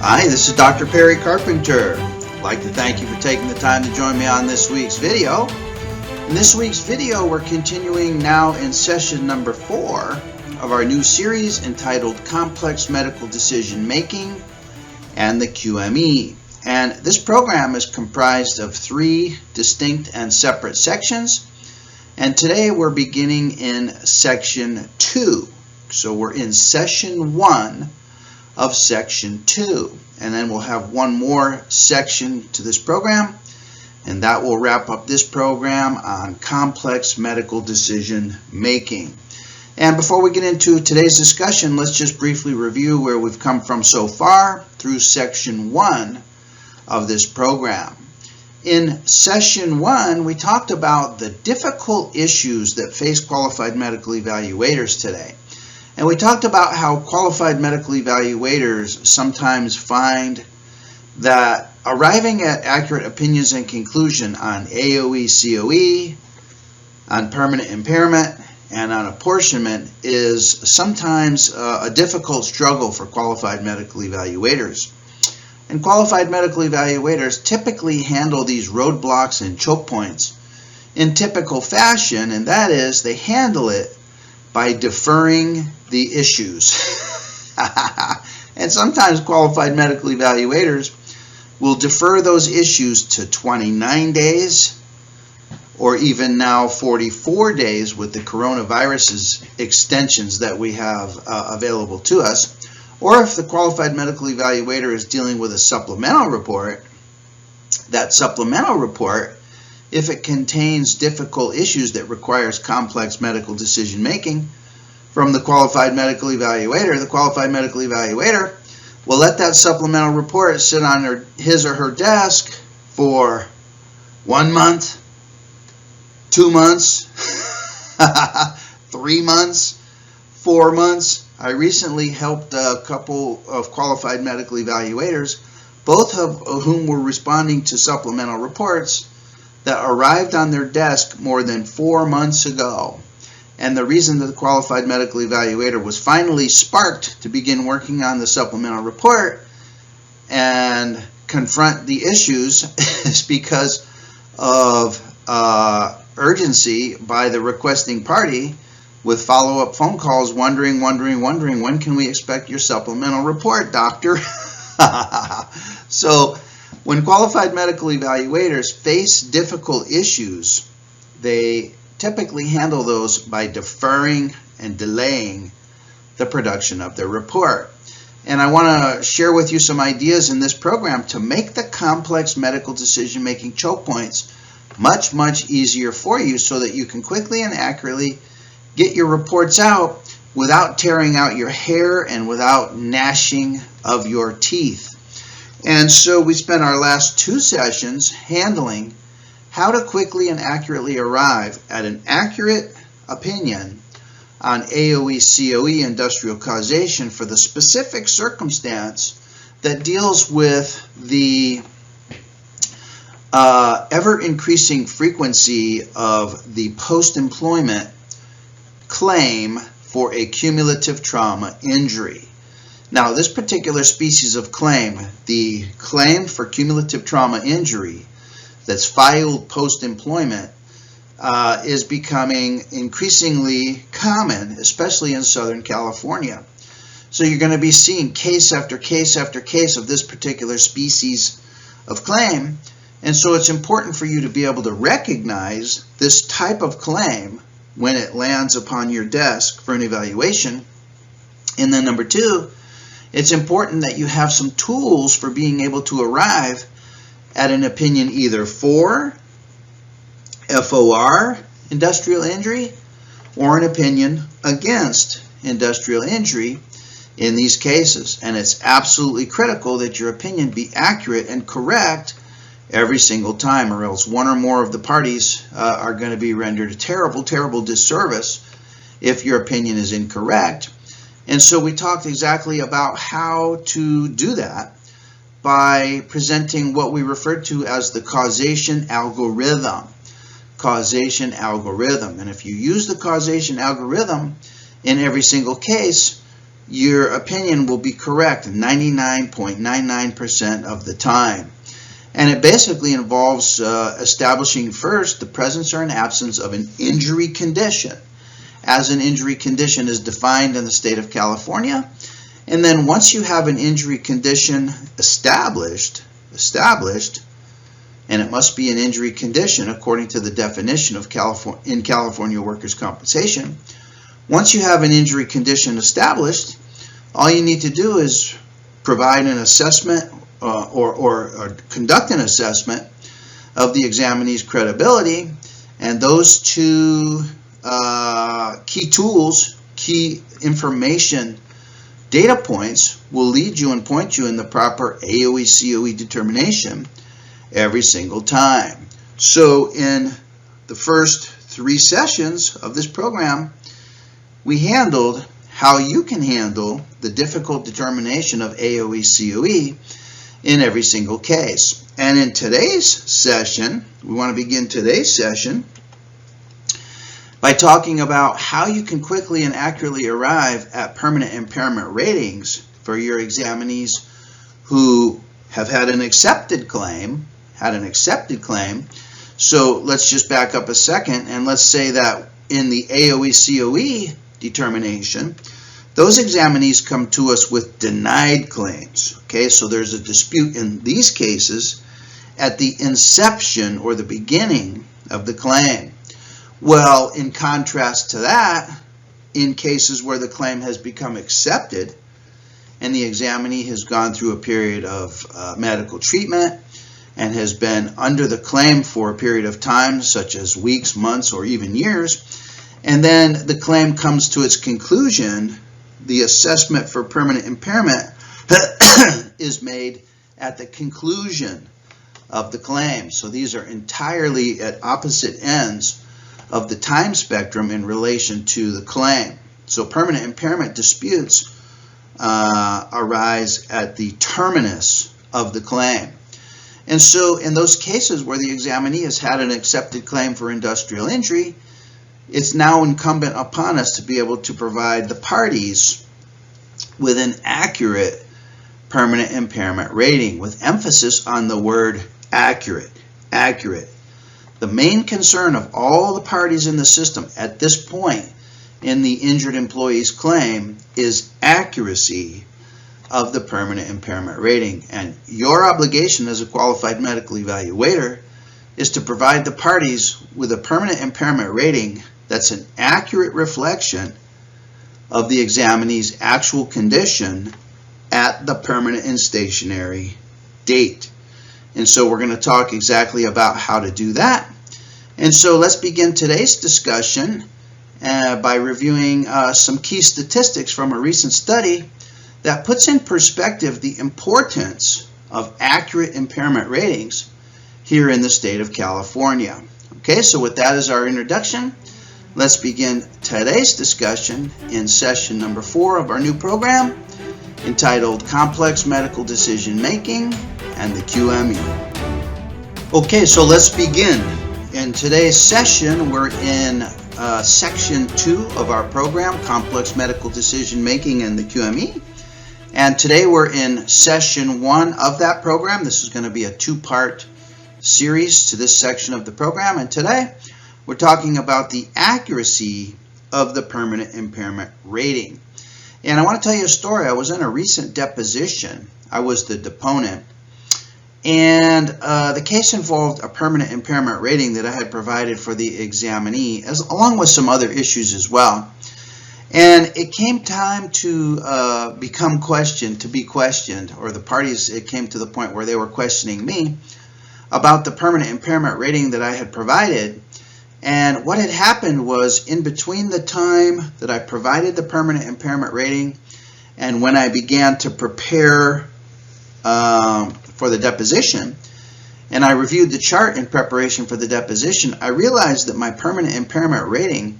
Hi, this is Dr. Perry Carpenter. I'd like to thank you for taking the time to join me on this week's video. In this week's video, we're continuing now in session number 4 of our new series entitled Complex Medical Decision Making and the QME. And this program is comprised of 3 distinct and separate sections. And today we're beginning in section 2. So we're in session 1 of section 2, and then we'll have one more section to this program, and that will wrap up this program on complex medical decision making. And before we get into today's discussion, let's just briefly review where we've come from so far through section 1 of this program. In session 1, we talked about the difficult issues that face qualified medical evaluators today. And we talked about how qualified medical evaluators sometimes find that arriving at accurate opinions and conclusion on AOE, COE, on permanent impairment, and on apportionment is sometimes a difficult struggle for qualified medical evaluators. And qualified medical evaluators typically handle these roadblocks and choke points in typical fashion, and that is they handle it by deferring the issues. And sometimes qualified medical evaluators will defer those issues to 29 days or even now 44 days with the coronavirus's extensions that we have available to us. Or if the qualified medical evaluator is dealing with a supplemental report, that supplemental report, if it contains difficult issues that requires complex medical decision making from the qualified medical evaluator will let that supplemental report sit on his or her desk for 1 month, 2 months, 3 months, 4 months. I recently helped a couple of qualified medical evaluators, both of whom were responding to supplemental reports that arrived on their desk more than 4 months ago. And the reason that the qualified medical evaluator was finally sparked to begin working on the supplemental report and confront the issues is because of urgency by the requesting party with follow-up phone calls wondering, when can we expect your supplemental report, doctor? So when qualified medical evaluators face difficult issues, they typically handle those by deferring and delaying the production of their report. And I want to share with you some ideas in this program to make the complex medical decision-making choke points much easier for you so that you can quickly and accurately get your reports out without tearing out your hair and without gnashing of your teeth. And so we spent our last 2 sessions handling how to quickly and accurately arrive at an accurate opinion on AOE, COE industrial causation for the specific circumstance that deals with the ever-increasing frequency of the post-employment claim for a cumulative trauma injury. Now, this particular species of claim, the claim for cumulative trauma injury that's filed post-employment, is becoming increasingly common, especially in Southern California. So you're going to be seeing case after case after case of this particular species of claim. And so it's important for you to be able to recognize this type of claim when it lands upon your desk for an evaluation. And then number 2, it's important that you have some tools for being able to arrive at an opinion either for FOR, industrial injury, or an opinion against industrial injury in these cases. And it's absolutely critical that your opinion be accurate and correct every single time, or else one or more of the parties are going to be rendered a terrible disservice if your opinion is incorrect. And so we talked exactly about how to do that by presenting what we refer to as the causation algorithm. Causation algorithm. And if you use the causation algorithm in every single case, your opinion will be correct 99.99% of the time. And it basically involves establishing first the presence or an absence of an injury condition, as an injury condition is defined in the state of California. And then once you have an injury condition established, and it must be an injury condition according to the definition of California workers' compensation. Once you have an injury condition established, all you need to do is provide an assessment or conduct an assessment of the examinee's credibility, and those two key tools, key information, data points will lead you and point you in the proper AOE-COE determination every single time. So in the first 3 sessions of this program, we handled how you can handle the difficult determination of AOE-COE in every single case. And in today's session, we want to begin today's session by talking about how you can quickly and accurately arrive at permanent impairment ratings for your examinees who have had an accepted claim. So let's just back up a second, and let's say that in the AOE-COE determination, those examinees come to us with denied claims. Okay, so there's a dispute in these cases at the inception or the beginning of the claim. Well, in contrast to that, in cases where the claim has become accepted and the examinee has gone through a period of medical treatment and has been under the claim for a period of time, such as weeks, months, or even years, and then the claim comes to its conclusion, the assessment for permanent impairment is made at the conclusion of the claim. So these are entirely at opposite ends of the time spectrum in relation to the claim. So permanent impairment disputes arise at the terminus of the claim. And so in those cases where the examinee has had an accepted claim for industrial injury, it's now incumbent upon us to be able to provide the parties with an accurate permanent impairment rating, with emphasis on the word accurate. The main concern of all the parties in the system at this point in the injured employee's claim is accuracy of the permanent impairment rating. And your obligation as a qualified medical evaluator is to provide the parties with a permanent impairment rating that's an accurate reflection of the examinee's actual condition at the permanent and stationary date. And so we're going to talk exactly about how to do that. And so let's begin today's discussion by reviewing some key statistics from a recent study that puts in perspective the importance of accurate impairment ratings here in the state of California. Okay, so with that as our introduction, let's begin today's discussion in session number 4 of our new program entitled Complex Medical Decision Making and the QME. Okay, so let's begin. In today's session, we're in section 2 of our program, Complex Medical Decision Making and the QME. And today we're in session 1 of that program. This is going to be a 2-part series to this section of the program. And today we're talking about the accuracy of the permanent impairment rating. And I want to tell you a story. I was in a recent deposition. I was the deponent. And the case involved a permanent impairment rating that I had provided for the examinee, along with some other issues as well. And it came time to be questioned, or the parties, it came to the point where they were questioning me about the permanent impairment rating that I had provided. And what had happened was, in between the time that I provided the permanent impairment rating and when I began to prepare for the deposition, and I reviewed the chart in preparation for the deposition, I realized that my permanent impairment rating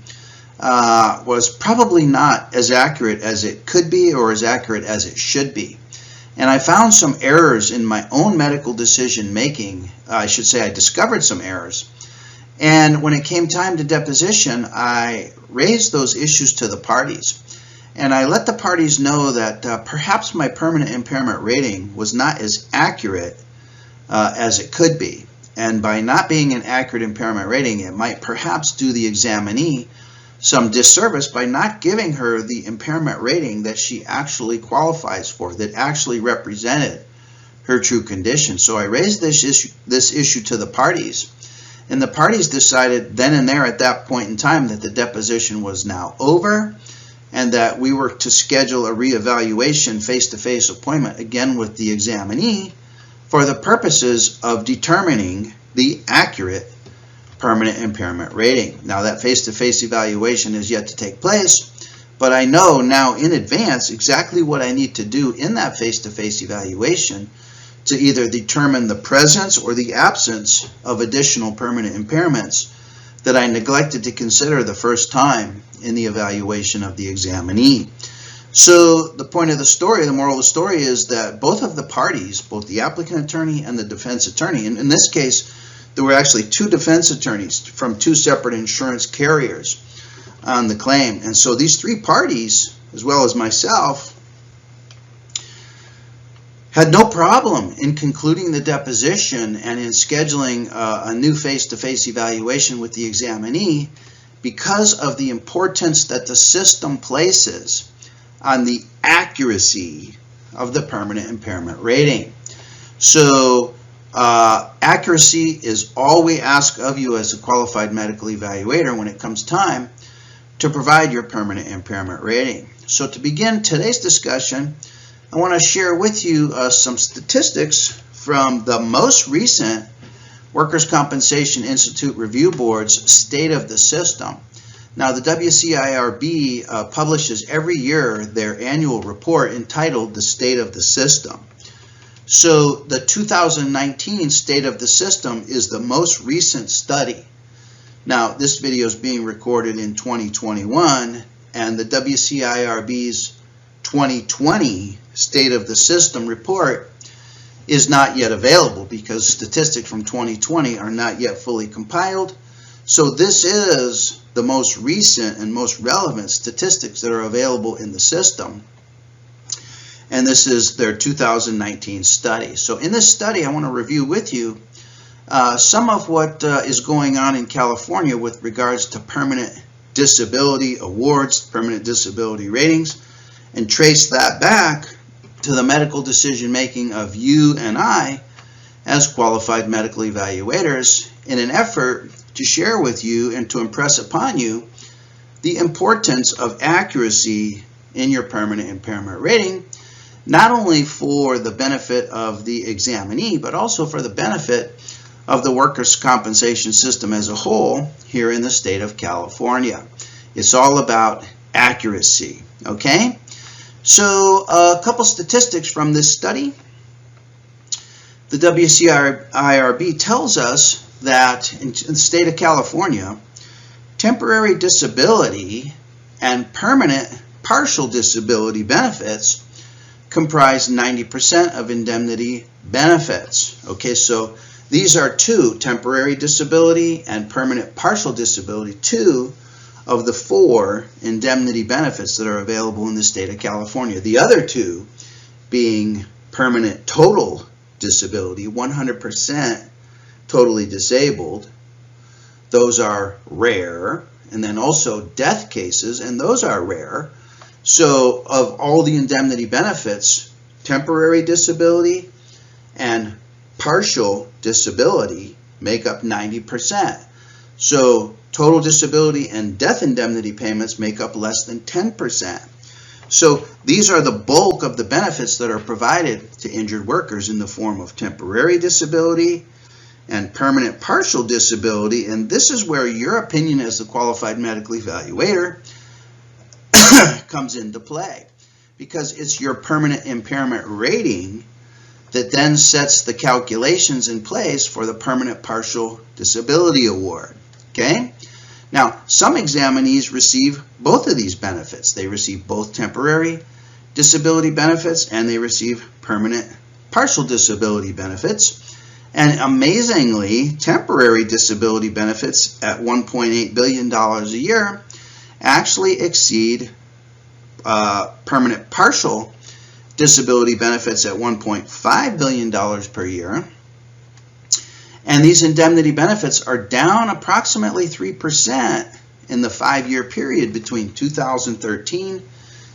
was probably not as accurate as it could be or as accurate as it should be. And I found some errors in my own medical decision making. I should say I discovered some errors. And when it came time to deposition, I raised those issues to the parties. And I let the parties know that perhaps my permanent impairment rating was not as accurate as it could be. And by not being an accurate impairment rating, it might perhaps do the examinee some disservice by not giving her the impairment rating that she actually qualifies for, that actually represented her true condition. So I raised this issue to the parties, and the parties decided then and there at that point in time that the deposition was now over and that we were to schedule a reevaluation face-to-face appointment again with the examinee for the purposes of determining the accurate permanent impairment rating. Now that face-to-face evaluation is yet to take place, but I know now in advance exactly what I need to do in that face-to-face evaluation to either determine the presence or the absence of additional permanent impairments that I neglected to consider the first time in the evaluation of the examinee. So the point of the story, the moral of the story, is that both of the parties, both the applicant attorney and the defense attorney, and in this case there were actually two defense attorneys from two separate insurance carriers on the claim, and so these three parties, as well as myself, had no problem in concluding the deposition and in scheduling a new face-to-face evaluation with the examinee because of the importance that the system places on the accuracy of the permanent impairment rating. So accuracy is all we ask of you as a qualified medical evaluator when it comes time to provide your permanent impairment rating. So to begin today's discussion, I want to share with you some statistics from the most recent Workers' Compensation Institute Review Board's State of the System. Now, the WCIRB publishes every year their annual report entitled The State of the System. So the 2019 State of the System is the most recent study. Now, this video is being recorded in 2021, and the WCIRB's 2020 State of the System report is not yet available because statistics from 2020 are not yet fully compiled. So this is the most recent and most relevant statistics that are available in the system. And this is their 2019 study. So in this study, I want to review with you some of what is going on in California with regards to permanent disability awards, permanent disability ratings, and trace that back to the medical decision making of you and I as qualified medical evaluators in an effort to share with you and to impress upon you the importance of accuracy in your permanent impairment rating, not only for the benefit of the examinee, but also for the benefit of the workers' compensation system as a whole here in the state of California. It's all about accuracy, okay? So a couple statistics from this study. The WCIRB tells us that in the state of California, temporary disability and permanent partial disability benefits comprise 90% of indemnity benefits. Okay, so these are two, temporary disability and permanent partial disability, two of the four indemnity benefits that are available in the state of California. The other two being permanent total disability, 100% totally disabled. Those are rare. And then also death cases, and those are rare. So of all the indemnity benefits, temporary disability and partial disability make up 90%. So total disability and death indemnity payments make up less than 10%. So these are the bulk of the benefits that are provided to injured workers in the form of temporary disability and permanent partial disability. And this is where your opinion as the qualified medical evaluator comes into play, because it's your permanent impairment rating that then sets the calculations in place for the permanent partial disability award. Okay? Now, some examinees receive both of these benefits. They receive both temporary disability benefits and they receive permanent partial disability benefits. And amazingly, temporary disability benefits at $1.8 billion a year actually exceed permanent partial disability benefits at $1.5 billion per year. And these indemnity benefits are down approximately 3% in the 5-year period between 2013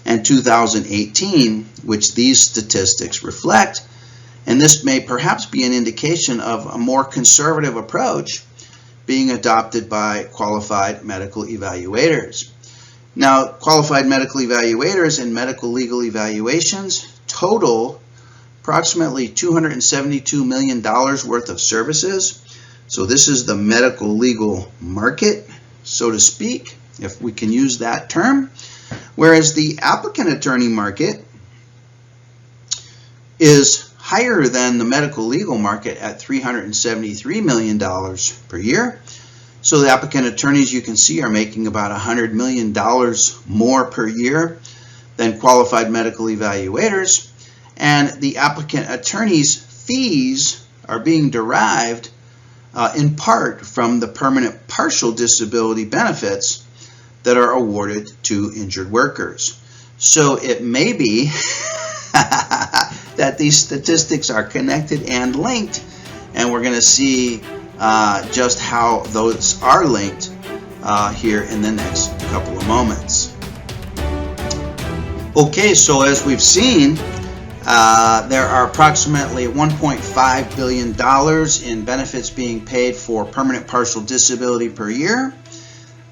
and 2018, which these statistics reflect. And this may perhaps be an indication of a more conservative approach being adopted by qualified medical evaluators. Now, qualified medical evaluators and medical legal evaluations total approximately $272 million worth of services. So this is the medical legal market, so to speak, if we can use that term. Whereas the applicant attorney market is higher than the medical legal market at $373 million per year. So the applicant attorneys, you can see, are making about $100 million more per year than qualified medical evaluators. And the applicant attorneys' fees are being derived in part from the permanent partial disability benefits that are awarded to injured workers. So it may be that these statistics are connected and linked, and we're going to see just how those are linked here in the next couple of moments. Okay, so as we've seen, there are approximately $1.5 billion in benefits being paid for permanent partial disability per year.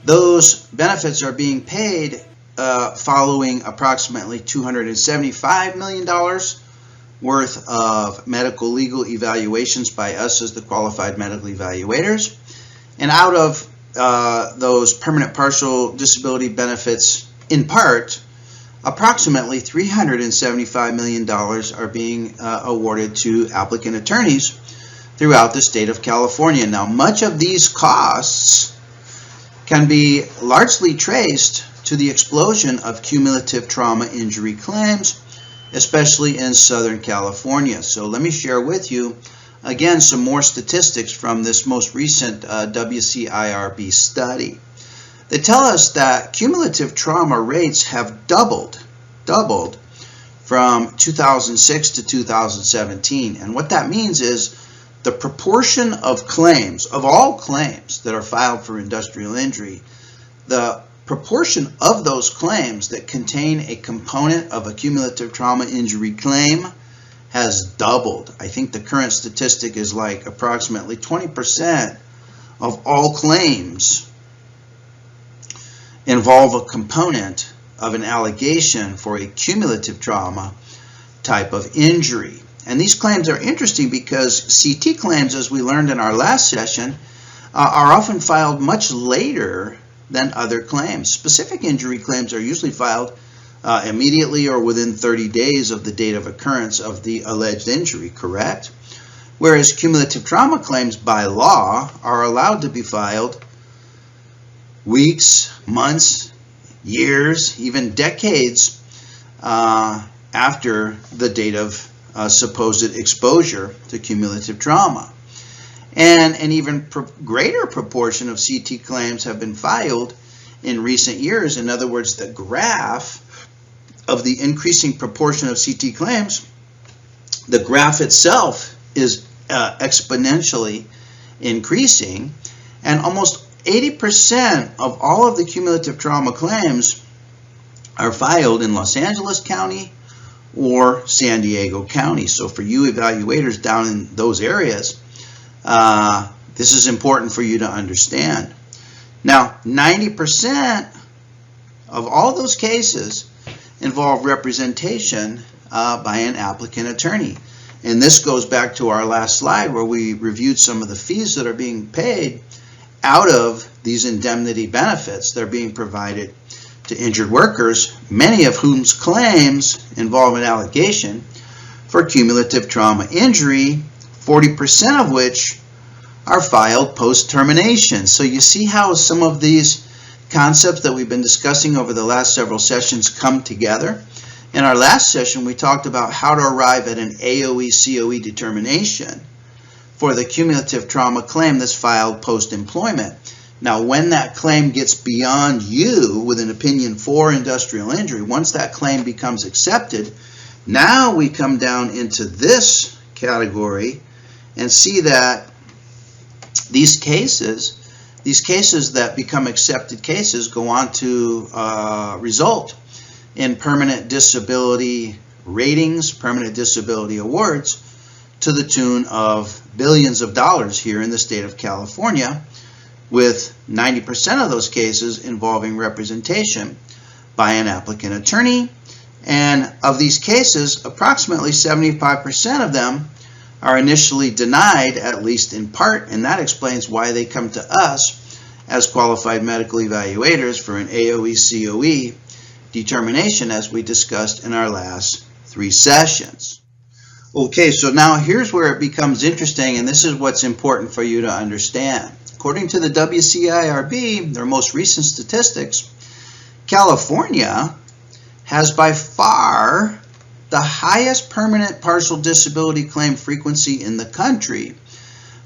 Those benefits are being paid following approximately $275 million worth of medical legal evaluations by us as the qualified medical evaluators. And out of those permanent partial disability benefits, in part, approximately $375 million are being awarded to applicant attorneys throughout the state of California. Now, much of these costs can be largely traced to the explosion of cumulative trauma injury claims, especially in Southern California. So let me share with you, again, some more statistics from this most recent WCIRB study. They tell us that cumulative trauma rates have doubled from 2006 to 2017. And what that means is the proportion of claims, of all claims that are filed for industrial injury, the proportion of those claims that contain a component of a cumulative trauma injury claim has doubled. I think the current statistic is like approximately 20% of all claims involve a component of an allegation for a cumulative trauma type of injury. And these claims are interesting because CT claims, as we learned in our last session, are often filed much later than other claims. Specific injury claims are usually filed immediately or within 30 days of the date of occurrence of the alleged injury, correct? Whereas cumulative trauma claims by law are allowed to be filed weeks, months, years, even decades after the date of supposed exposure to cumulative trauma. And an even greater proportion of CT claims have been filed in recent years. In other words, the graph of the increasing proportion of CT claims, the graph itself is exponentially increasing, and almost 80% of all of the cumulative trauma claims are filed in Los Angeles County or San Diego County. So for you evaluators down in those areas, this is important for you to understand. Now, 90% of all those cases involve representation by an applicant attorney. And this goes back to our last slide where we reviewed some of the fees that are being paid out of these indemnity benefits that are being provided to injured workers, many of whose claims involve an allegation for cumulative trauma injury, 40% of which are filed post-termination. So you see how some of these concepts that we've been discussing over the last several sessions come together. In our last session, we talked about how to arrive at an AOE-COE determination for the cumulative trauma claim that's filed post-employment. Now, when that claim gets beyond you with an opinion for industrial injury, once that claim becomes accepted, now we come down into this category and see that these cases that become accepted cases go on to result in permanent disability ratings, permanent disability awards to the tune of billions of dollars here in the state of California, with 90% of those cases involving representation by an applicant attorney. And of these cases, approximately 75% of them are initially denied, at least in part, and that explains why they come to us as qualified medical evaluators for an AOE-COE determination, as we discussed in our last 3 sessions. Okay, so now here's where it becomes interesting, and this is what's important for you to understand. According to the WCIRB, their most recent statistics, California has by far the highest permanent partial disability claim frequency in the country,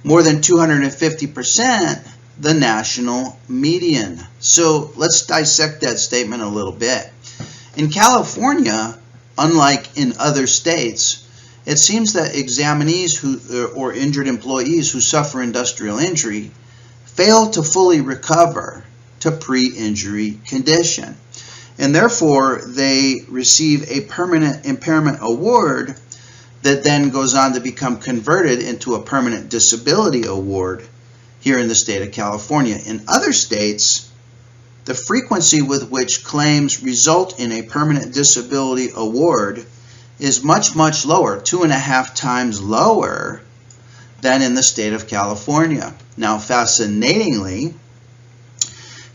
more than 250% the national median. So let's dissect that statement a little bit. In California, unlike in other states, it seems that examinees or injured employees who suffer industrial injury fail to fully recover to pre-injury condition, and therefore they receive a permanent impairment award that then goes on to become converted into a permanent disability award here in the state of California. In other states, the frequency with which claims result in a permanent disability award is much, much lower, 2.5 times lower than in the state of California. Now, fascinatingly,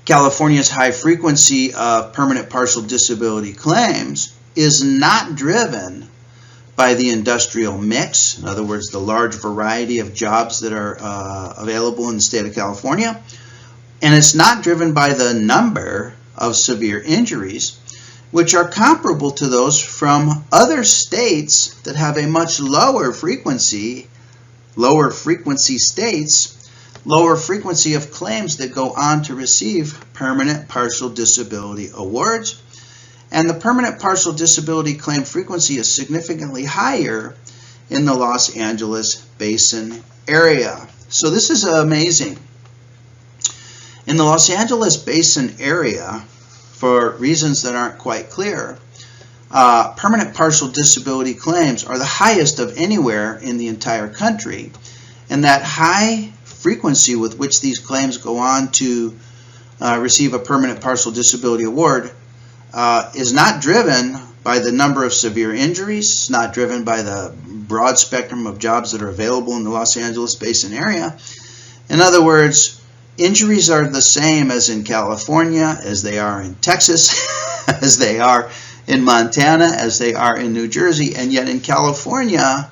California's high frequency of permanent partial disability claims is not driven by the industrial mix, in other words, the large variety of jobs that are available in the state of California, and it's not driven by the number of severe injuries, which are comparable to those from other states that have a much lower frequency states, lower frequency of claims that go on to receive permanent partial disability awards. And the permanent partial disability claim frequency is significantly higher in the Los Angeles Basin area. So this is amazing. In the Los Angeles Basin area, for reasons that aren't quite clear, permanent partial disability claims are the highest of anywhere in the entire country, and that high frequency with which these claims go on to receive a permanent partial disability award is not driven by the number of severe injuries. It's not driven by the broad spectrum of jobs that are available in the Los Angeles Basin area. In other words, injuries are the same as in California, as they are in Texas, as they are in Montana, as they are in New Jersey, and yet in California,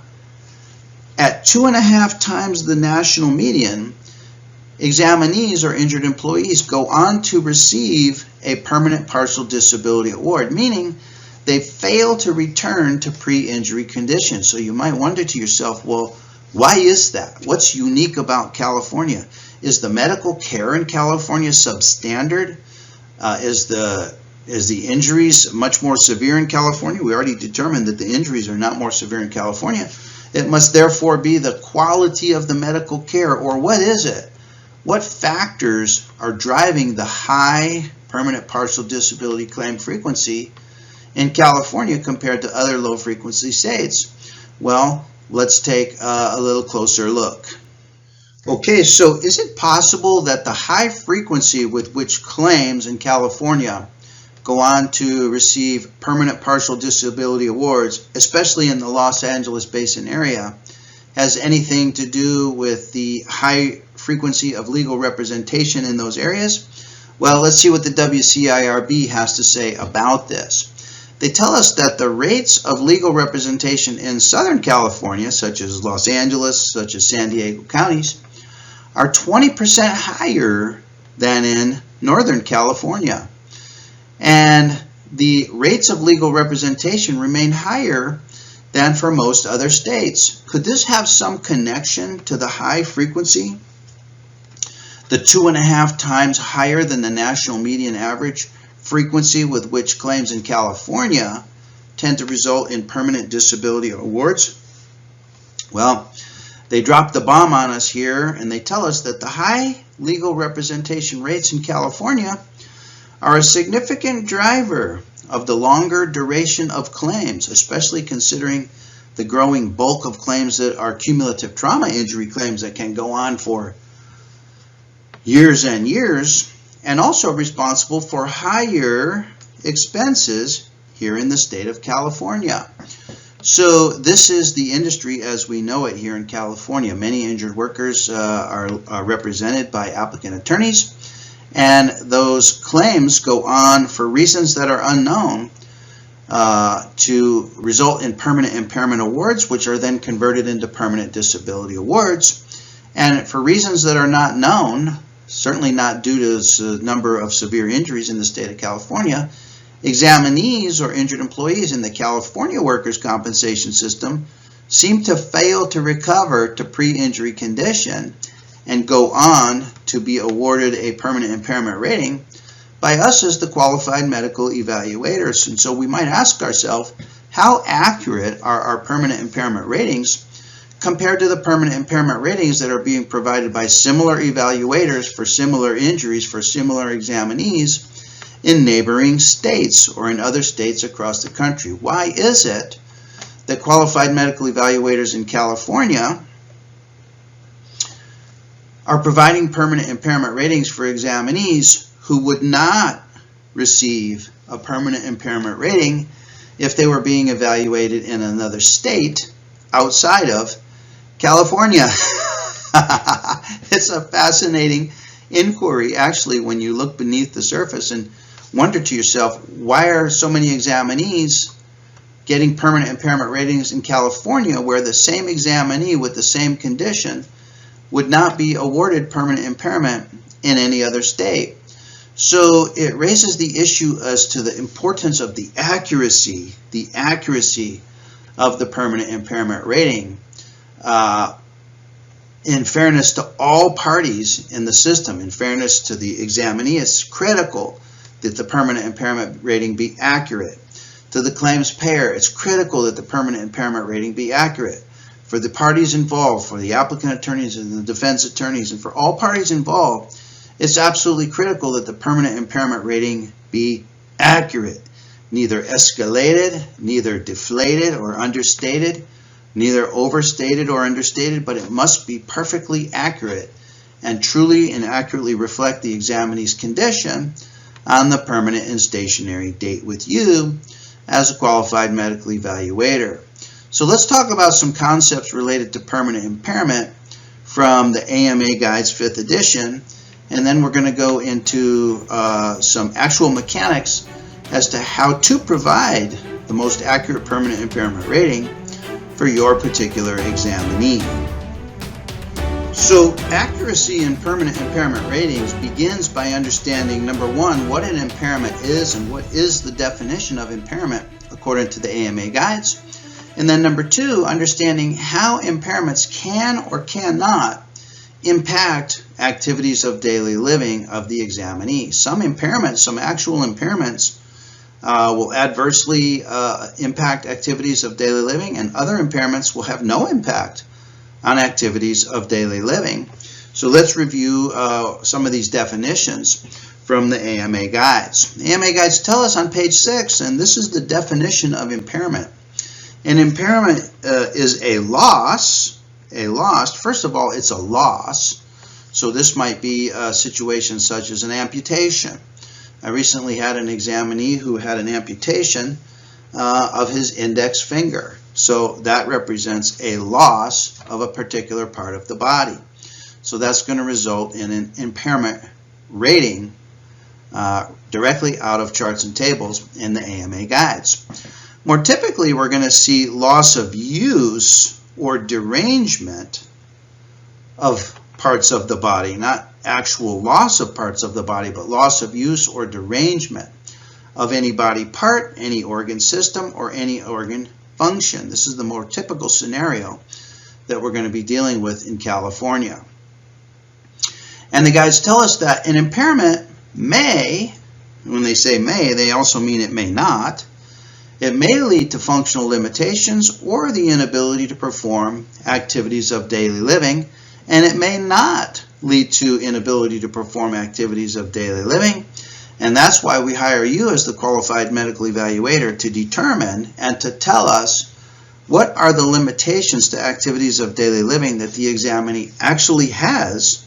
at 2.5 times the national median, examinees or injured employees go on to receive a permanent partial disability award, meaning they fail to return to pre-injury conditions. So you might wonder to yourself, well, why is that? What's unique about California? Is the medical care in California substandard? Is the injuries much more severe in California? We already determined that the injuries are not more severe in California. It must therefore be the quality of the medical care, or what is it? What factors are driving the high permanent partial disability claim frequency in California compared to other low frequency states? Well, let's take a little closer look. Okay, so is it possible that the high frequency with which claims in California go on to receive permanent partial disability awards, especially in the Los Angeles Basin area, has anything to do with the high frequency of legal representation in those areas? Well, let's see what the WCIRB has to say about this. They tell us that the rates of legal representation in Southern California, such as Los Angeles, such as San Diego counties, are 20% higher than in Northern California. And the rates of legal representation remain higher than for most other states. Could this have some connection to the high frequency The 2.5 times higher than the national median average frequency with which claims in California tend to result in permanent disability awards. Well, they dropped the bomb on us here, and they tell us that the high legal representation rates in California are a significant driver of the longer duration of claims, especially considering the growing bulk of claims that are cumulative trauma injury claims that can go on for years and years, and also responsible for higher expenses here in the state of California. So this is the industry as we know it here in California. Many injured workers are represented by applicant attorneys, and those claims go on for reasons that are unknown to result in permanent impairment awards, which are then converted into permanent disability awards. And for reasons that are not known, certainly not due to the number of severe injuries in the state of California, examinees or injured employees in the California workers' compensation system seem to fail to recover to pre-injury condition and go on to be awarded a permanent impairment rating by us as the Qualified Medical Evaluators. And so we might ask ourselves, how accurate are our permanent impairment ratings compared to the permanent impairment ratings that are being provided by similar evaluators for similar injuries for similar examinees in neighboring states or in other states across the country? Why is it that Qualified Medical Evaluators in California are providing permanent impairment ratings for examinees who would not receive a permanent impairment rating if they were being evaluated in another state outside of California? It's a fascinating inquiry, actually, when you look beneath the surface and wonder to yourself, why are so many examinees getting permanent impairment ratings in California where the same examinee with the same condition would not be awarded permanent impairment in any other state? So it raises the issue as to the importance of the accuracy of the permanent impairment rating. In fairness to all parties in the system, in fairness to the examinee, it's critical that the permanent impairment rating be accurate. To the claims payer, it's critical that the permanent impairment rating be accurate. For the parties involved, for the applicant attorneys and the defense attorneys, and for all parties involved, it's absolutely critical that the permanent impairment rating be accurate. Neither escalated, neither deflated or understated, neither overstated or understated, but it must be perfectly accurate and truly and accurately reflect the examinee's condition on the permanent and stationary date with you as a Qualified Medical Evaluator. So let's talk about some concepts related to permanent impairment from the AMA Guides 5th edition, and then we're going to go into some actual mechanics as to how to provide the most accurate permanent impairment rating for your particular examinee. So accuracy in permanent impairment ratings begins by understanding, number one, what an impairment is and what is the definition of impairment according to the AMA guides. And then number two, understanding how impairments can or cannot impact activities of daily living of the examinee. Some impairments, some actual impairments, will adversely impact activities of daily living, and other impairments will have no impact on activities of daily living. So let's review some of these definitions from the AMA guides. The AMA guides tell us on page 6, and this is the definition of impairment. An impairment is a loss. First of all, it's a loss. So this might be a situation such as an amputation. I recently had an examinee who had an amputation of his index finger. So that represents a loss of a particular part of the body. So that's going to result in an impairment rating directly out of charts and tables in the AMA guides. More typically, we're going to see loss of use or derangement of parts of the body, not actual loss of parts of the body, but loss of use or derangement of any body part, any organ system, or any organ function. This is the more typical scenario that we're going to be dealing with in California. And the guides tell us that an impairment may, when they say may, they also mean it may not. It may lead to functional limitations or the inability to perform activities of daily living, and it may not lead to inability to perform activities of daily living. And that's why we hire you as the Qualified Medical Evaluator to determine and to tell us what are the limitations to activities of daily living that the examinee actually has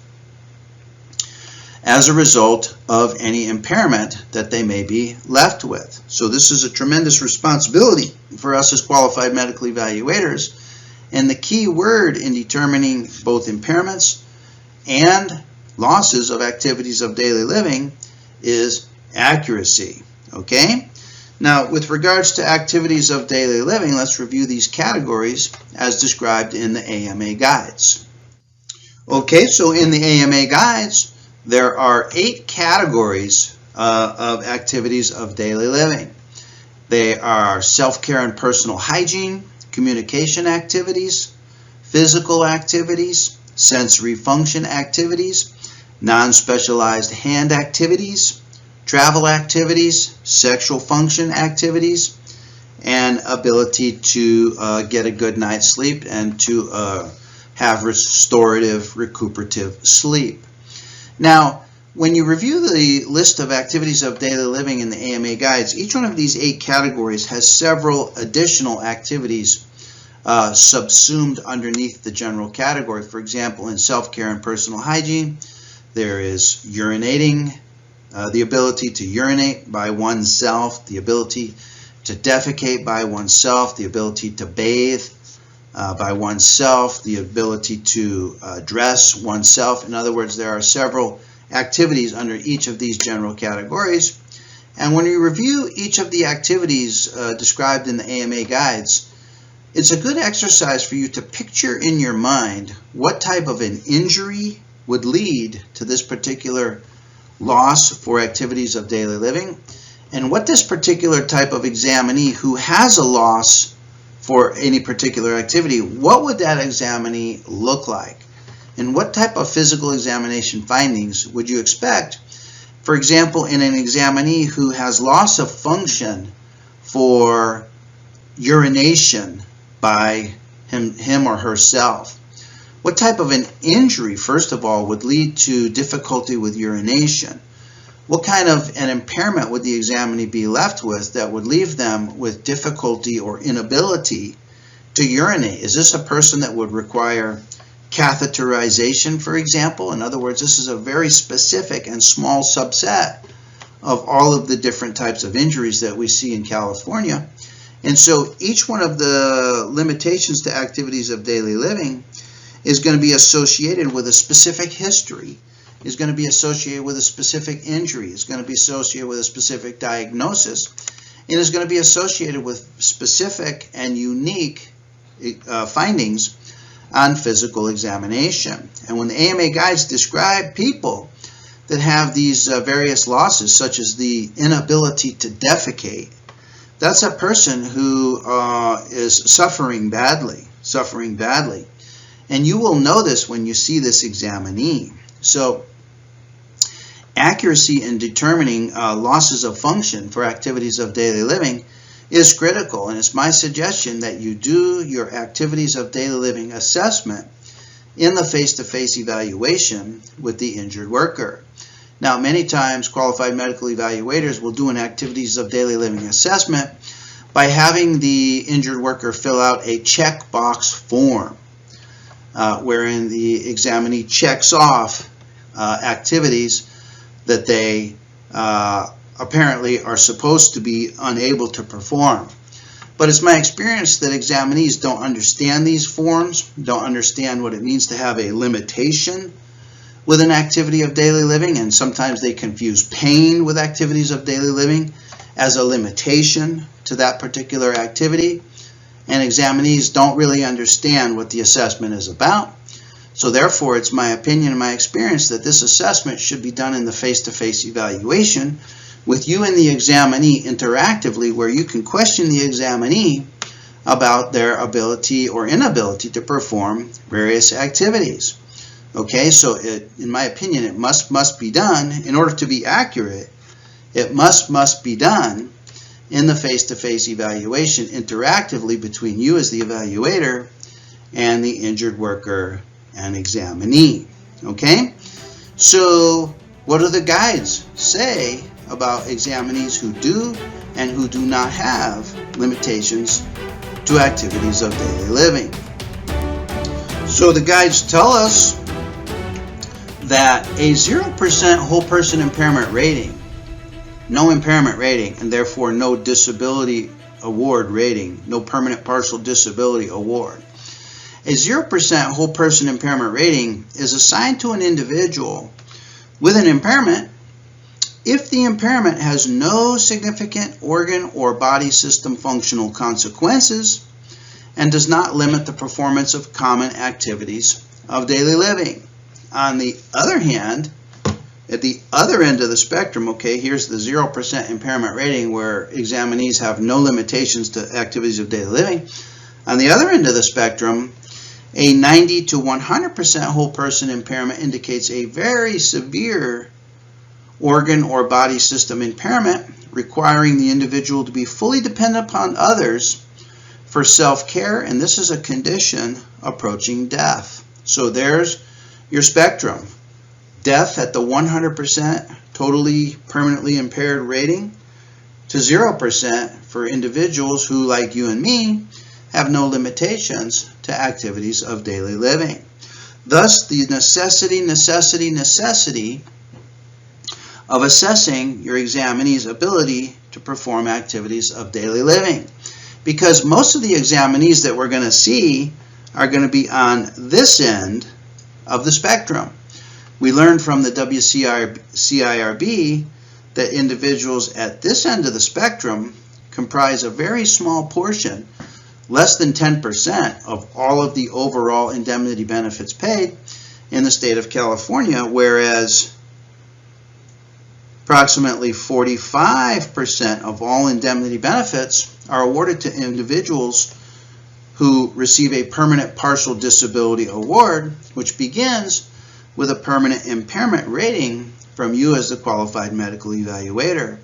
as a result of any impairment that they may be left with. So this is a tremendous responsibility for us as Qualified Medical Evaluators. And the key word in determining both impairments and losses of activities of daily living is accuracy. Okay? Now, with regards to activities of daily living, let's review these categories as described in the AMA guides. Okay, so in the AMA guides, there are 8 categories of activities of daily living. They are self-care and personal hygiene, communication activities, physical activities, sensory function activities, non-specialized hand activities, travel activities, sexual function activities, and ability to get a good night's sleep and to have restorative, recuperative sleep. Now, when you review the list of activities of daily living in the AMA guides, each one of these 8 categories has several additional activities subsumed underneath the general category. For example, in self-care and personal hygiene, there is urinating, the ability to urinate by oneself, the ability to defecate by oneself, the ability to bathe by oneself, the ability to dress oneself. In other words, there are several activities under each of these general categories. And when you review each of the activities described in the AMA guides, it's a good exercise for you to picture in your mind what type of an injury would lead to this particular loss for activities of daily living, and what this particular type of examinee who has a loss for any particular activity, what would that examinee look like? And what type of physical examination findings would you expect? For example, in an examinee who has loss of function for urination by him or herself, what type of an injury, first of all, would lead to difficulty with urination? What kind of an impairment would the examinee be left with that would leave them with difficulty or inability to urinate? Is this a person that would require catheterization, for example? In other words, this is a very specific and small subset of all of the different types of injuries that we see in California. And so each one of the limitations to activities of daily living is going to be associated with a specific history, is going to be associated with a specific injury, is going to be associated with a specific diagnosis, and is going to be associated with specific and unique findings on physical examination. And when the AMA guides describe people that have these various losses, such as the inability to defecate, that's a person who is suffering badly. And you will know this when you see this examinee. So accuracy in determining losses of function for activities of daily living is critical, and it's my suggestion that you do your activities of daily living assessment in the face-to-face evaluation with the injured worker. Now, many times Qualified Medical Evaluators will do an activities of daily living assessment by having the injured worker fill out a checkbox form wherein the examinee checks off activities that they apparently are supposed to be unable to perform. But it's my experience that examinees don't understand these forms, don't understand what it means to have a limitation with an activity of daily living, and sometimes they confuse pain with activities of daily living as a limitation to that particular activity, and examinees don't really understand what the assessment is about. So therefore, it's my opinion and my experience that this assessment should be done in the face-to-face evaluation with you and the examinee interactively, where you can question the examinee about their ability or inability to perform various activities. Okay, so in my opinion, it must be done. In order to be accurate, it must be done in the face-to-face evaluation interactively between you as the evaluator and the injured worker and examinee. Okay, so what do the guides say about examinees who do and who do not have limitations to activities of daily living? So the guides tell us that a 0% whole person impairment rating, no impairment rating, and therefore no disability award rating, no permanent partial disability award. A 0% whole person impairment rating is assigned to an individual with an impairment if the impairment has no significant organ or body system functional consequences and does not limit the performance of common activities of daily living. On the other hand, at the other end of the spectrum, okay, here's the 0% impairment rating where examinees have no limitations to activities of daily living. On the other end of the spectrum, a 90 to 100% whole person impairment indicates a very severe organ or body system impairment requiring the individual to be fully dependent upon others for self-care, and this is a condition approaching death. So there's your spectrum. Death at the 100% totally permanently impaired rating to 0% for individuals who, like you and me, have no limitations to activities of daily living. Thus, the necessity of assessing your examinee's ability to perform activities of daily living. Because most of the examinees that we're going to see are going to be on this end of the spectrum. We learned from the CIRB that individuals at this end of the spectrum comprise a very small portion, less than 10% of all of the overall indemnity benefits paid in the state of California, whereas approximately 45% of all indemnity benefits are awarded to individuals who receive a permanent partial disability award, which begins with a permanent impairment rating from you as the Qualified Medical Evaluator.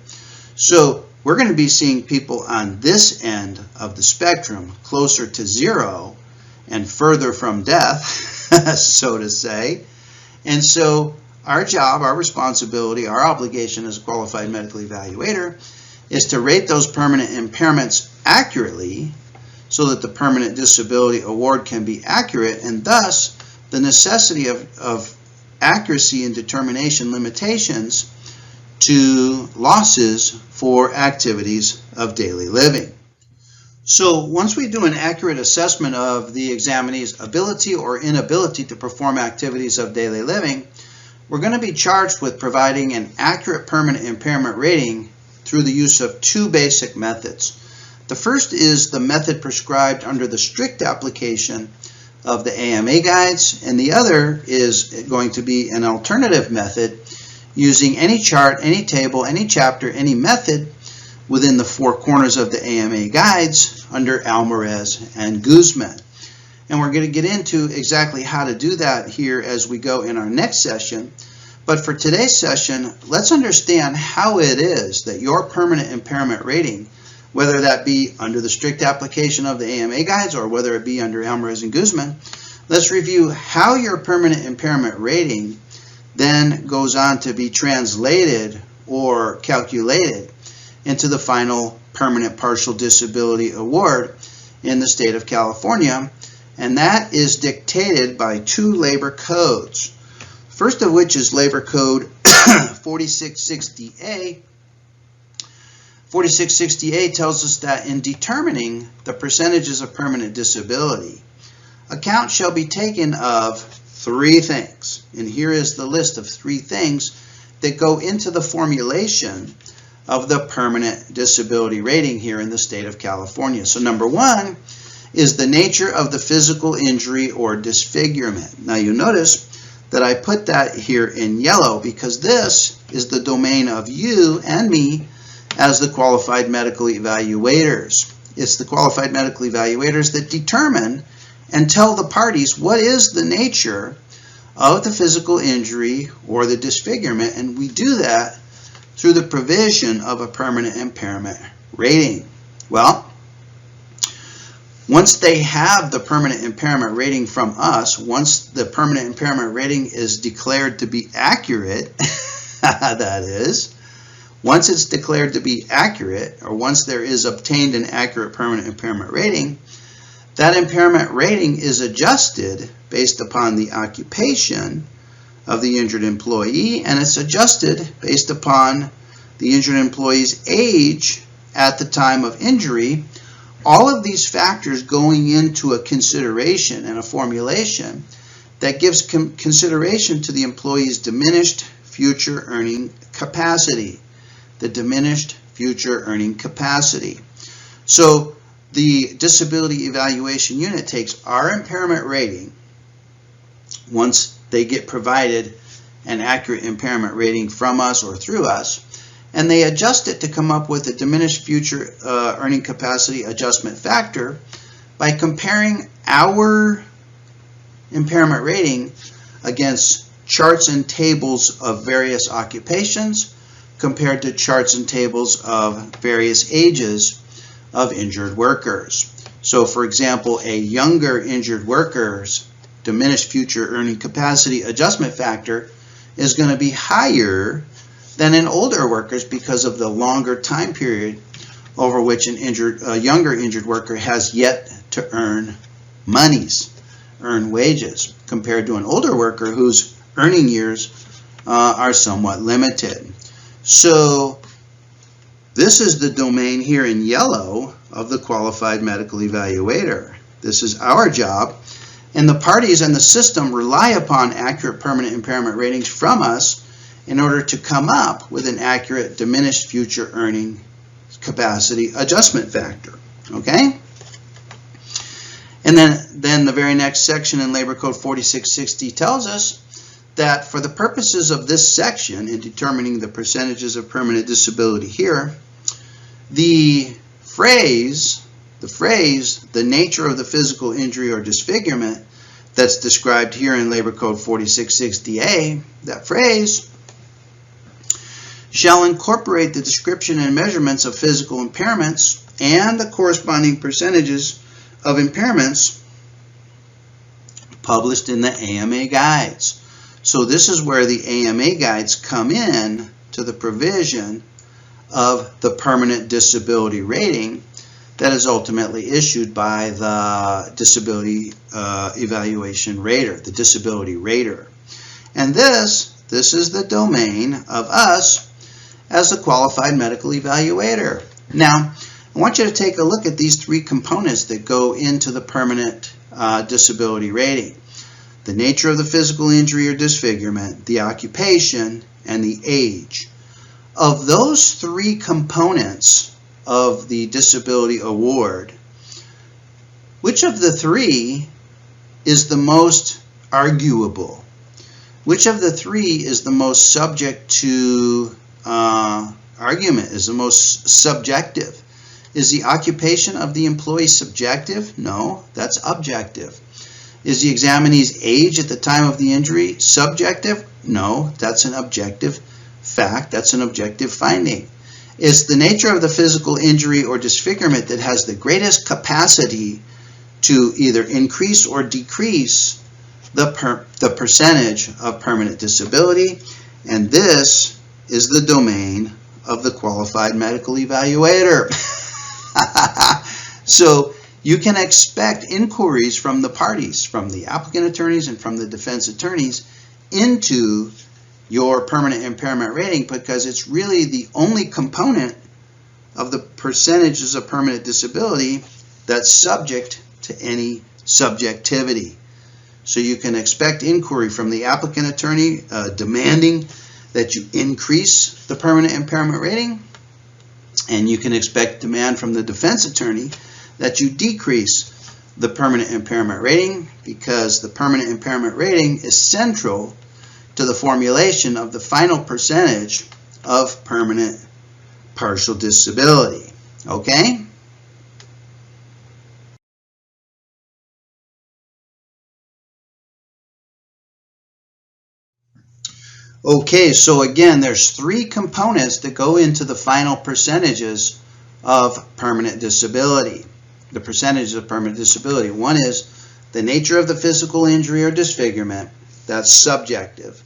So we're going to be seeing people on this end of the spectrum, closer to 0 and further from death, so to say. And so our job, our responsibility, our obligation as a Qualified Medical Evaluator is to rate those permanent impairments accurately so that the permanent disability award can be accurate, and thus the necessity of accuracy and determination limitations to losses for activities of daily living. So once we do an accurate assessment of the examinee's ability or inability to perform activities of daily living, we're going to be charged with providing an accurate permanent impairment rating through the use of two basic methods. The first is the method prescribed under the strict application of the AMA guides, and the other is going to be an alternative method using any chart, any table, any chapter, any method within the four corners of the AMA guides under Alvarez and Guzman. And we're going to get into exactly how to do that here as we go in our next session. But for today's session, let's understand how it is that your permanent impairment rating, whether that be under the strict application of the AMA guides or whether it be under Alvarez and Guzman, let's review how your permanent impairment rating then goes on to be translated or calculated into the final permanent partial disability award in the state of California, and that is dictated by two labor codes. First of which is Labor Code 4660A. 4660A tells us that in determining the percentages of permanent disability, account shall be taken of three things. And here is the list of three things that go into the formulation of the permanent disability rating here in the state of California. So number one is the nature of the physical injury or disfigurement. Now you notice that I put that here in yellow because this is the domain of you and me as the Qualified Medical Evaluators. It's the Qualified Medical Evaluators that determine and tell the parties what is the nature of the physical injury or the disfigurement, and we do that through the provision of a permanent impairment rating. Well, once they have the permanent impairment rating from us, once the permanent impairment rating is declared to be accurate, that is, once it's declared to be accurate, or once there is obtained an accurate permanent impairment rating, that impairment rating is adjusted based upon the occupation of the injured employee, and it's adjusted based upon the injured employee's age at the time of injury. All of these factors going into a consideration and a formulation that gives consideration to the employee's diminished future earning capacity. The diminished future earning capacity. So the disability evaluation unit takes our impairment rating, once they get provided an accurate impairment rating from us or through us, and they adjust it to come up with a diminished future earning capacity adjustment factor by comparing our impairment rating against charts and tables of various occupations compared to charts and tables of various ages of injured workers. So for example, a younger injured worker's diminished future earning capacity adjustment factor is going to be higher than an older worker's because of the longer time period over which a younger injured worker has yet to earn monies, earn wages, compared to an older worker whose earning years are somewhat limited. So this is the domain here in yellow of the Qualified Medical Evaluator. This is our job, and the parties and the system rely upon accurate permanent impairment ratings from us in order to come up with an accurate diminished future earning capacity adjustment factor. Okay? And then the very next section in Labor Code 4660 tells us that for the purposes of this section in determining the percentages of permanent disability here, the phrase, the nature of the physical injury or disfigurement that's described here in Labor Code 4660A, that phrase shall incorporate the description and measurements of physical impairments and the corresponding percentages of impairments published in the AMA guides. So this is where the AMA guides come in to the provision of the permanent disability rating that is ultimately issued by the disability evaluation rater, the disability rater. And this is the domain of us as the Qualified Medical Evaluator. Now, I want you to take a look at these three components that go into the permanent disability rating. The nature of the physical injury or disfigurement, the occupation, and the age. Of those three components of the disability award, which of the three is the most arguable? Which of the three is the most subject to argument, is the most subjective? Is the occupation of the employee subjective? No, that's objective. Is the examinee's age at the time of the injury subjective? No, that's an objective fact, that's an objective finding. Is the nature of the physical injury or disfigurement that has the greatest capacity to either increase or decrease the percentage of permanent disability? And this is the domain of the Qualified Medical Evaluator. So you can expect inquiries from the parties, from the applicant attorneys and from the defense attorneys, into your permanent impairment rating, because it's really the only component of the percentages of permanent disability that's subject to any subjectivity. So you can expect inquiry from the applicant attorney demanding that you increase the permanent impairment rating, and you can expect demand from the defense attorney that you decrease the permanent impairment rating, because the permanent impairment rating is central to the formulation of the final percentage of permanent partial disability. Okay? Okay, so again, there's three components that go into the final percentages of permanent disability. The percentages of permanent disability. One is the nature of the physical injury or disfigurement. That's subjective.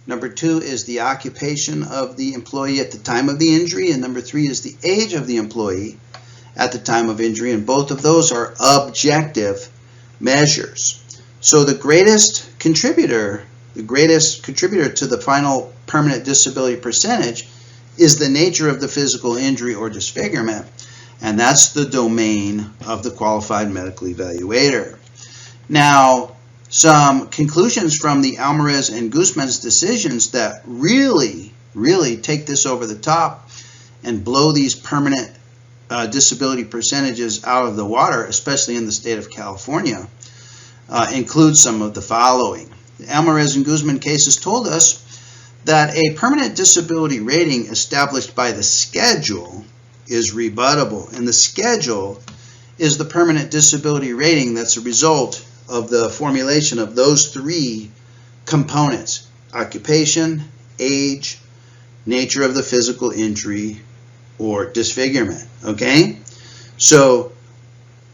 Number two is the occupation of the employee at the time of the injury. And number three is the age of the employee at the time of injury. And both of those are objective measures. So the greatest contributor to the final permanent disability percentage is the nature of the physical injury or disfigurement. And that's the domain of the Qualified Medical Evaluator. Now, some conclusions from the Alvarez and Guzman's decisions that really take this over the top and blow these permanent disability percentages out of the water, especially in the state of California, include some of the following. The Alvarez and Guzman cases told us that a permanent disability rating established by the schedule is rebuttable. And the schedule is the permanent disability rating that's a result of the formulation of those three components: occupation, age, nature of the physical injury or disfigurement. Okay? So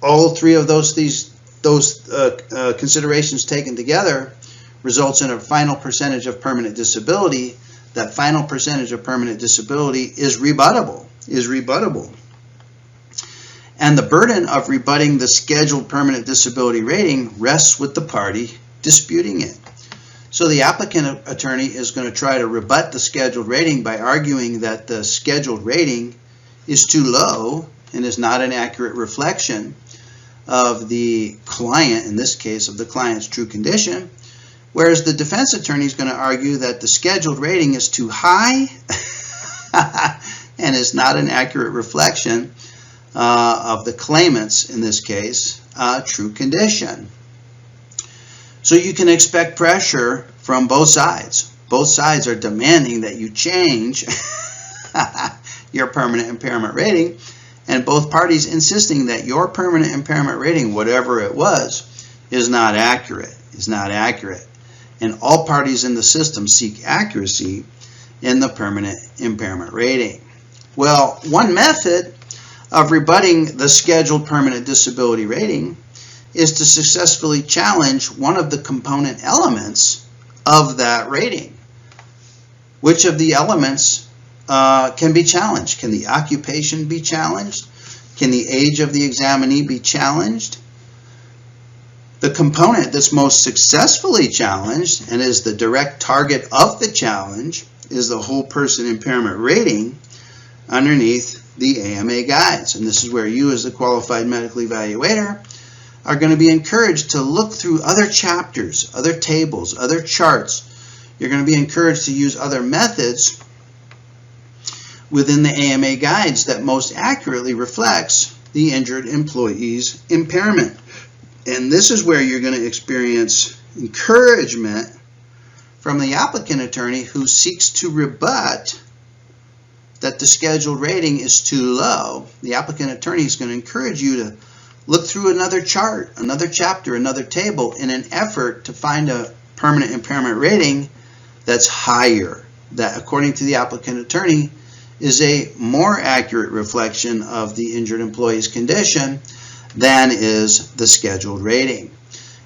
all three of those considerations taken together results in a final percentage of permanent disability. That final percentage of permanent disability is rebuttable. And the burden of rebutting the scheduled permanent disability rating rests with the party disputing it. So the applicant attorney is going to try to rebut the scheduled rating by arguing that the scheduled rating is too low and is not an accurate reflection of the client, in this case of the client's true condition, whereas the defense attorney is going to argue that the scheduled rating is too high and is not an accurate reflection of the claimant's, in this case, true condition. So you can expect pressure from both sides. Both sides are demanding that you change your permanent impairment rating, and both parties insisting that your permanent impairment rating, whatever it was, is not accurate. And all parties in the system seek accuracy in the permanent impairment rating. Well, one method of rebutting the scheduled permanent disability rating is to successfully challenge one of the component elements of that rating. Which of the elements can be challenged? Can the occupation be challenged? Can the age of the examinee be challenged? The component that's most successfully challenged and is the direct target of the challenge is the whole person impairment rating underneath the AMA guides. And this is where you, as the Qualified Medical Evaluator, are going to be encouraged to look through other chapters, other tables, other charts. You're going to be encouraged to use other methods within the AMA guides that most accurately reflects the injured employee's impairment. And this is where you're going to experience encouragement from the applicant attorney who seeks to rebut that the scheduled rating is too low. The applicant attorney is going to encourage you to look through another chart, another chapter, another table in an effort to find a permanent impairment rating that's higher, that according to the applicant attorney is a more accurate reflection of the injured employee's condition than is the scheduled rating.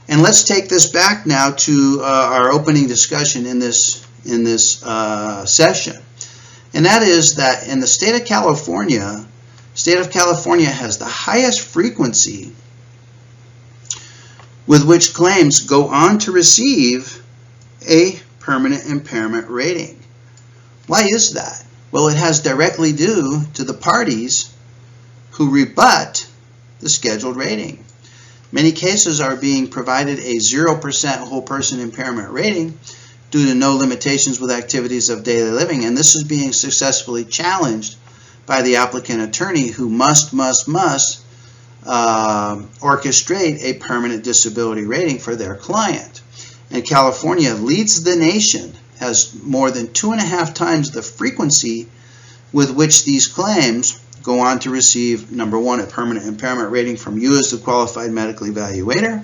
And let's take this back now to our opening discussion in this session. And that is that in the state of California has the highest frequency with which claims go on to receive a permanent impairment rating. Why is that? Well, it has directly due to the parties who rebut the scheduled rating. Many cases are being provided a 0% whole person impairment rating due to no limitations with activities of daily living, and this is being successfully challenged by the applicant attorney who must orchestrate a permanent disability rating for their client. And California leads the nation, has more than 2.5 times the frequency with which these claims go on to receive, number one, a permanent impairment rating from you as the Qualified Medical Evaluator,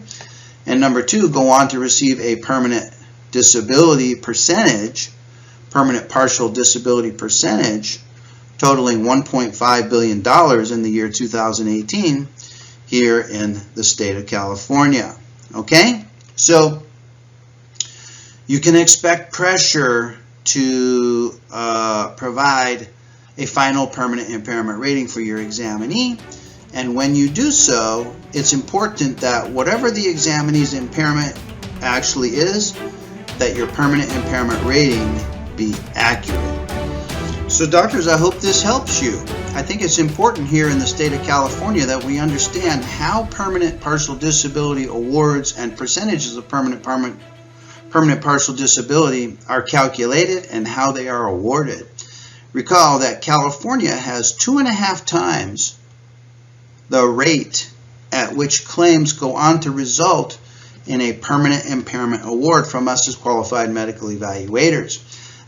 and number two, go on to receive a permanent disability percentage permanent partial disability percentage, totaling $1.5 billion in the year 2018 here in the state of California. Okay, so you can expect pressure to provide a final permanent impairment rating for your examinee, and when you do so, it's important that whatever the examinee's impairment actually is, that your permanent impairment rating be accurate. So doctors, I hope this helps you. I think it's important here in the state of California that we understand how permanent partial disability awards and percentages of permanent partial disability are calculated and how they are awarded. Recall that California has 2.5 times the rate at which claims go on to result in a permanent impairment award from us as qualified medical evaluators.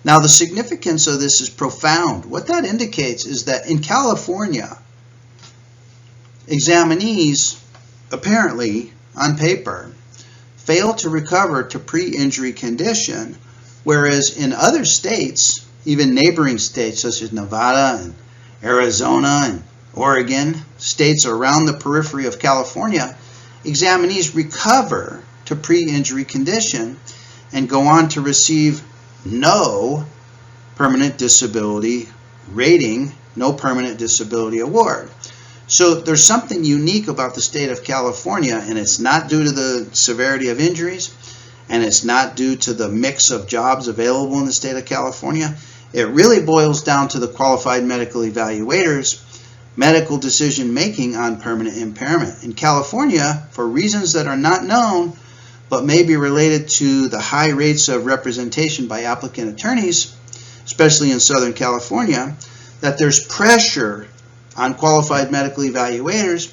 Now, the significance of this is profound. What that indicates is that in California, examinees apparently, on paper, fail to recover to pre-injury condition, whereas in other states, even neighboring states such as Nevada and Arizona and Oregon, states around the periphery of California, examinees recover to pre-injury condition and go on to receive no permanent disability rating, no permanent disability award. So there's something unique about the state of California, and it's not due to the severity of injuries, and it's not due to the mix of jobs available in the state of California. It really boils down to the qualified medical evaluators' medical decision making on permanent impairment. In California, for reasons that are not known, but may be related to the high rates of representation by applicant attorneys, especially in Southern California, that there's pressure on qualified medical evaluators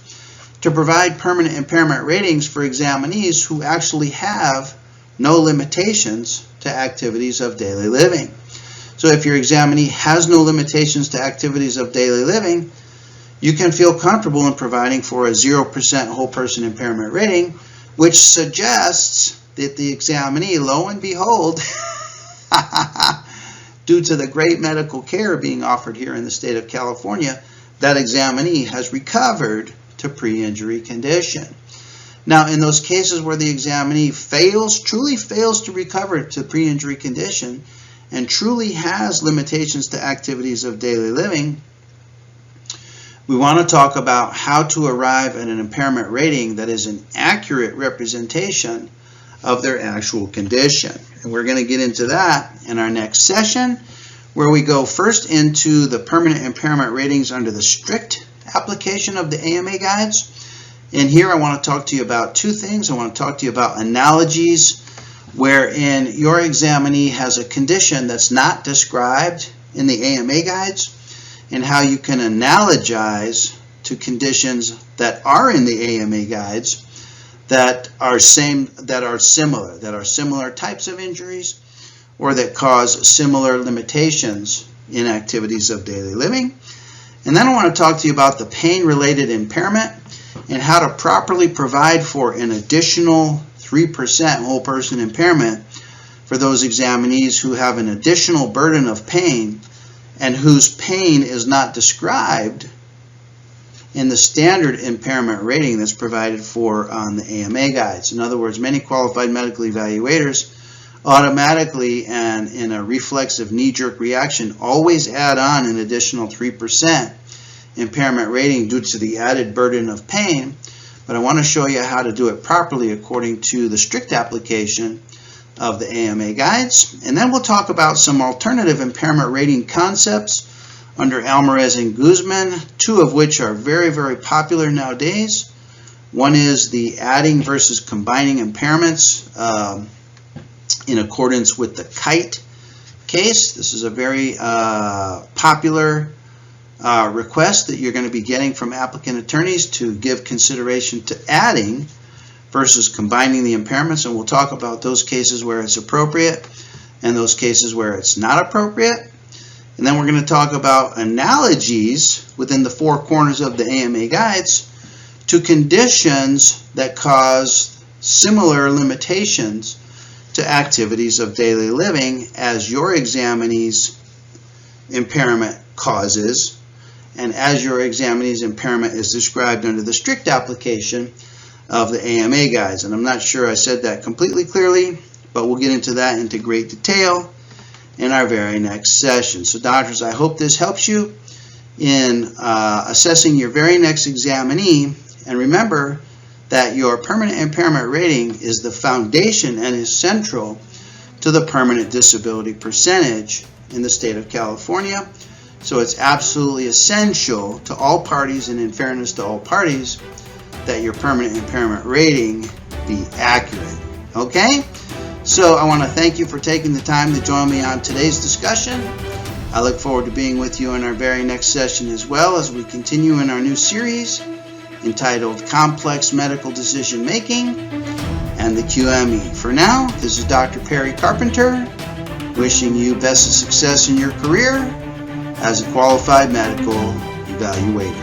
to provide permanent impairment ratings for examinees who actually have no limitations to activities of daily living. So if your examinee has no limitations to activities of daily living, you can feel comfortable in providing for a 0% whole person impairment rating, which suggests that the examinee, lo and behold, due to the great medical care being offered here in the state of California, that examinee has recovered to pre-injury condition. Now, in those cases where the examinee truly fails to recover to pre-injury condition and truly has limitations to activities of daily living, we want to talk about how to arrive at an impairment rating that is an accurate representation of their actual condition. And we're going to get into that in our next session, where we go first into the permanent impairment ratings under the strict application of the AMA guides. And here I want to talk to you about two things. I want to talk to you about analogies, wherein your examinee has a condition that's not described in the AMA guides, and how you can analogize to conditions that are in the AMA guides that are similar types of injuries, or that cause similar limitations in activities of daily living. And then I want to talk to you about the pain-related impairment and how to properly provide for an additional 3% whole person impairment for those examinees who have an additional burden of pain and whose pain is not described in the standard impairment rating that's provided for on the AMA guides. In other words, many qualified medical evaluators automatically and in a reflexive knee-jerk reaction always add on an additional 3% impairment rating due to the added burden of pain. But I want to show you how to do it properly according to the strict application of the AMA guides. And then we'll talk about some alternative impairment rating concepts under Alvarez and Guzman, two of which are very, very popular nowadays. One is the adding versus combining impairments in accordance with the KITE case. This is a very popular request that you're going to be getting from applicant attorneys to give consideration to adding versus combining the impairments, and we'll talk about those cases where it's appropriate and those cases where it's not appropriate. And then we're going to talk about analogies within the four corners of the AMA guides to conditions that cause similar limitations to activities of daily living as your examinee's impairment causes, and as your examinee's impairment is described under the strict application of the AMA guides. And I'm not sure I said that completely clearly, but we'll get into that into great detail in our very next session. So doctors, I hope this helps you in assessing your very next examinee. And remember that your permanent impairment rating is the foundation and is central to the permanent disability percentage in the state of California. So it's absolutely essential to all parties, and in fairness to all parties, that your permanent impairment rating be accurate. Okay? So I want to thank you for taking the time to join me on today's discussion. I look forward to being with you in our very next session as well, as we continue in our new series entitled Complex Medical Decision Making and the QME. For now, this is Dr. Perry Carpenter, wishing you best of success in your career as a qualified medical evaluator.